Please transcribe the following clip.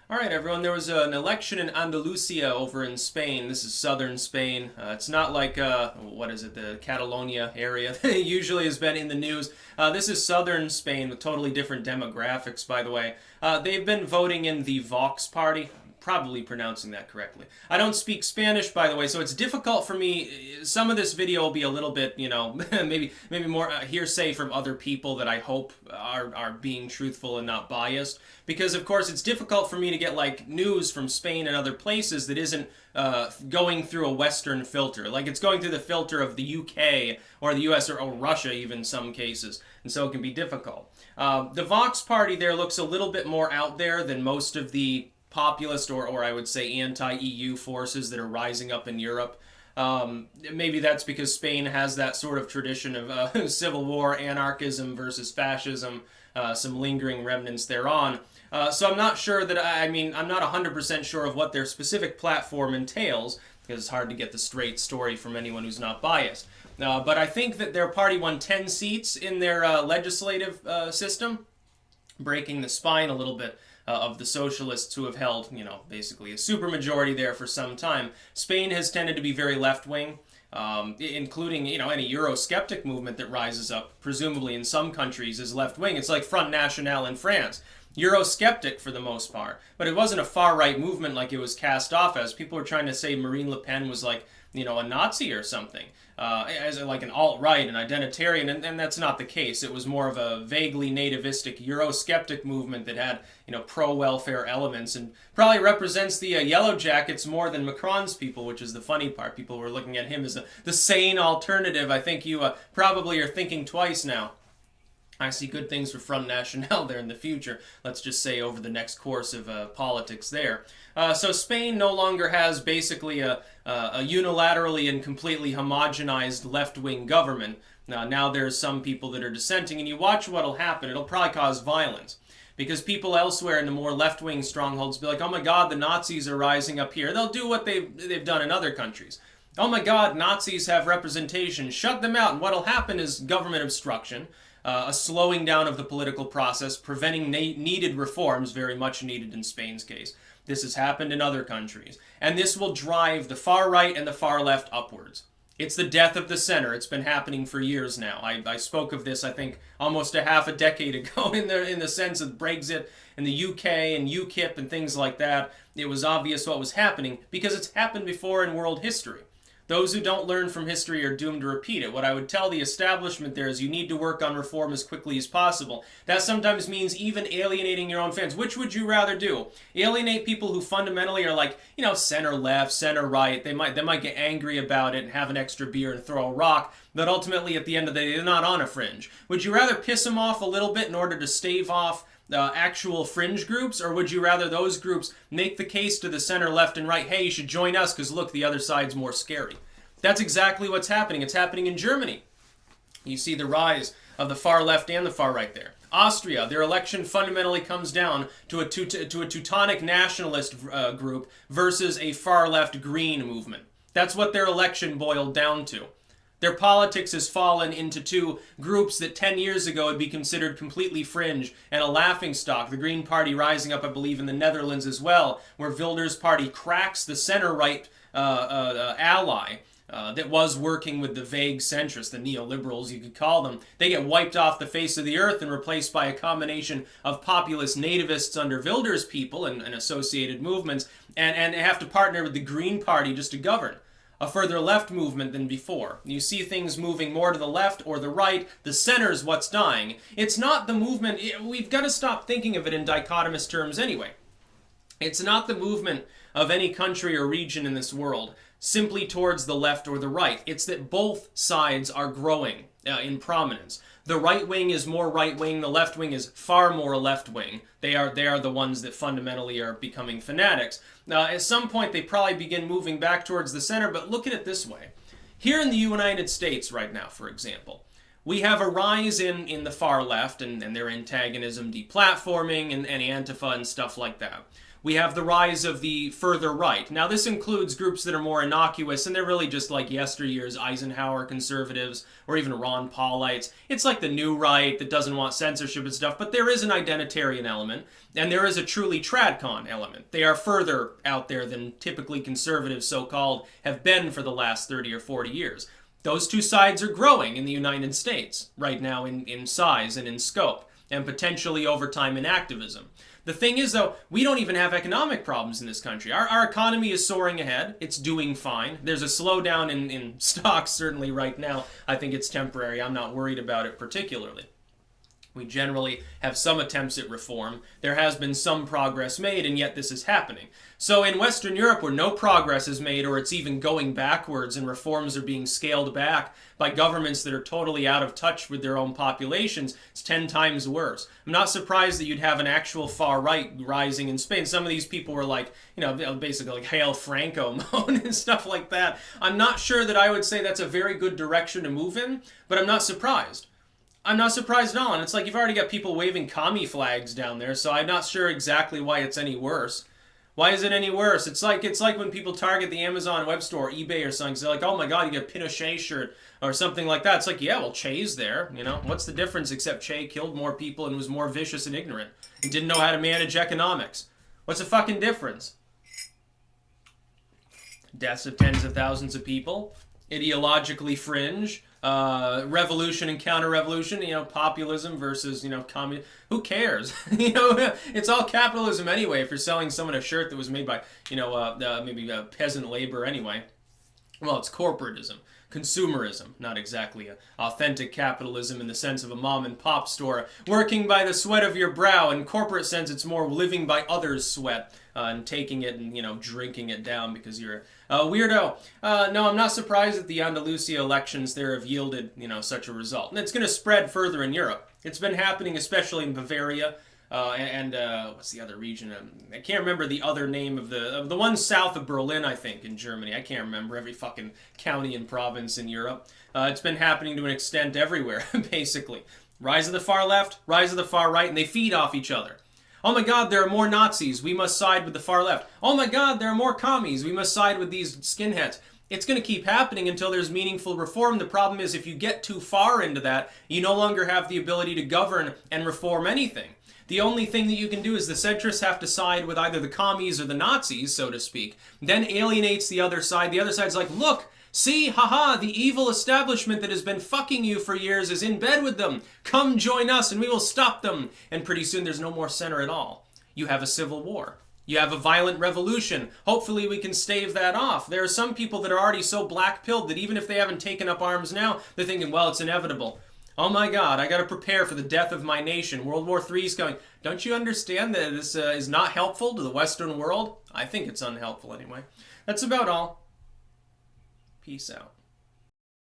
All right, everyone. There was an election in Andalucia over in Spain. This is southern Spain. It's not like, what is it, the Catalonia area that usually has been in the news. This is southern Spain with totally different demographics, by the way. They've been voting in the Vox party. Probably pronouncing that correctly. I don't speak Spanish, by the way, so it's difficult for me. Some of this video will be a little bit, maybe more hearsay from other people that I hope are being truthful and not biased. Because of course it's difficult for me to get like news from Spain and other places that isn't going through a Western filter. Like it's going through the filter of the UK or the US or Russia even in some cases, and so it can be difficult. The Vox party there looks a little bit more out there than most of the populist or I would say anti-EU forces that are rising up in Europe. Maybe that's because Spain has that sort of tradition of civil war, anarchism versus fascism, some lingering remnants thereon. So I'm not sure that, I'm not 100% sure of what their specific platform entails, because it's hard to get the straight story from anyone who's not biased. But I think that their party won 10 seats in their legislative system, breaking the spine a little bit of the socialists who have held, basically a supermajority there for some time. Spain has tended to be very left-wing, including, any Eurosceptic movement that rises up, presumably in some countries, is left-wing. It's like Front National in France. Eurosceptic for the most part, but it wasn't a far-right movement like it was cast off as. People were trying to say Marine Le Pen was like, a Nazi or something, as like an alt-right, an identitarian, and that's not the case. It was more of a vaguely nativistic Eurosceptic movement that had, pro-welfare elements, and probably represents the Yellow Jackets more than Macron's people, which is the funny part. People were looking at him as the sane alternative. I think you probably are thinking twice now. I see good things for Front National there in the future, let's just say over the next course of politics there. So Spain no longer has basically a unilaterally and completely homogenized left-wing government. Now there's some people that are dissenting, and you watch what'll happen. It'll probably cause violence. Because people elsewhere in the more left-wing strongholds be like, oh my god, the Nazis are rising up here. They'll do what they've done in other countries. Oh my god, Nazis have representation. Shut them out. And what'll happen is government obstruction. A slowing down of the political process, preventing needed reforms, very much needed in Spain's case. This has happened in other countries. And this will drive the far right and the far left upwards. It's the death of the center. It's been happening for years now. I spoke of this, I think, almost a half a decade ago in the sense of Brexit and the UK and UKIP and things like that. It was obvious what was happening because it's happened before in world history. Those who don't learn from history are doomed to repeat it. What I would tell the establishment there is you need to work on reform as quickly as possible. That sometimes means even alienating your own fans. Which would you rather do? Alienate people who fundamentally are like, center left, center right. They might get angry about it and have an extra beer and throw a rock, but ultimately at the end of the day, they're not on a fringe. Would you rather piss them off a little bit in order to stave off actual fringe groups, or would you rather those groups make the case to the center, left, and right, hey, you should join us because look, the other side's more scary? That's exactly what's happening. It's happening in Germany. You see the rise of the far left and the far right there. Austria, their election fundamentally comes down to a Teutonic nationalist group versus a far left green movement. That's what their election boiled down to. Their politics has fallen into two groups that 10 years ago would be considered completely fringe and a laughingstock. The Green Party rising up, I believe, in the Netherlands as well, where Wilders' party cracks the center-right ally that was working with the vague centrists, the neoliberals you could call them. They get wiped off the face of the earth and replaced by a combination of populist nativists under Wilders' people and associated movements, and have to partner with the Green Party just to govern. A further left movement than before. You see things moving more to the left or the right. The center's what's dying. It's not the movement. We've got to stop thinking of it in dichotomous terms anyway. It's not the movement of any country or region in this world simply towards the left or the right. It's that both sides are growing in prominence. The right wing is more right wing. The left wing is far more left wing. They are the ones that fundamentally are becoming fanatics. At some point, they probably begin moving back towards the center, but look at it this way. Here in the United States right now, for example, We have a rise in the far left and their antagonism, deplatforming, and Antifa and stuff like that. We have the rise of the further right. Now, this includes groups that are more innocuous, and they're really just like yesteryear's Eisenhower conservatives, or even Ron Paulites. It's like the new right that doesn't want censorship and stuff, but there is an identitarian element, and there is a truly tradcon element. They are further out there than typically conservatives, so-called, have been for the last 30 or 40 years. Those two sides are growing in the United States right now in size and in scope, and potentially over time in activism. The thing is, though, we don't even have economic problems in this country. Our economy is soaring ahead. It's doing fine. There's a slowdown in stocks, certainly right now. I think it's temporary. I'm not worried about it particularly. We generally have some attempts at reform. There has been some progress made, and yet this is happening. So in Western Europe, where no progress is made, or it's even going backwards and reforms are being scaled back by governments that are totally out of touch with their own populations, it's 10 times worse. I'm not surprised that you'd have an actual far right rising in Spain. Some of these people were like, basically like Hail Franco mode and stuff like that. I'm not sure that I would say that's a very good direction to move in, but I'm not surprised. I'm not surprised at all. And it's like you've already got people waving commie flags down there, so I'm not sure exactly why it's any worse. Why is it any worse? It's like when people target the Amazon web store or eBay or something. So they're like, oh my god, you get a Pinochet shirt or something like that. It's like, yeah, well, Che's there. What's the difference except Che killed more people and was more vicious and ignorant and didn't know how to manage economics? What's the fucking difference? Deaths of tens of thousands of people, ideologically fringe, revolution and counter-revolution, populism versus, communism. Who cares? It's all capitalism anyway if you're selling someone a shirt that was made by, maybe peasant labor anyway. Well, it's corporatism. Consumerism, not exactly authentic capitalism in the sense of a mom and pop store working by the sweat of your brow. In corporate sense, it's more living by others' sweat and taking it and drinking it down because you're a weirdo. No, I'm not surprised that the Andalucia elections there have yielded such a result, and it's going to spread further in Europe. It's been happening especially in Bavaria. And what's the other region? I can't remember the other name of the one south of Berlin, I think, in Germany. I can't remember every fucking county and province in Europe. It's been happening to an extent everywhere, basically. Rise of the far left, rise of the far right, and they feed off each other. Oh my god, there are more Nazis. We must side with the far left. Oh my god, there are more commies. We must side with these skinheads. It's going to keep happening until there's meaningful reform. The problem is if you get too far into that, you no longer have the ability to govern and reform anything. The only thing that you can do is the centrists have to side with either the commies or the Nazis, so to speak. Then alienates the other side. The other side's like, look, see, haha, the evil establishment that has been fucking you for years is in bed with them. Come join us and we will stop them. And pretty soon there's no more center at all. You have a civil war. You have a violent revolution. Hopefully we can stave that off. There are some people that are already so black-pilled that even if they haven't taken up arms now, they're thinking, well, it's inevitable. Oh my god, I gotta prepare for the death of my nation. World War III is coming. Don't you understand that this is not helpful to the Western world? I think it's unhelpful anyway. That's about all. Peace out.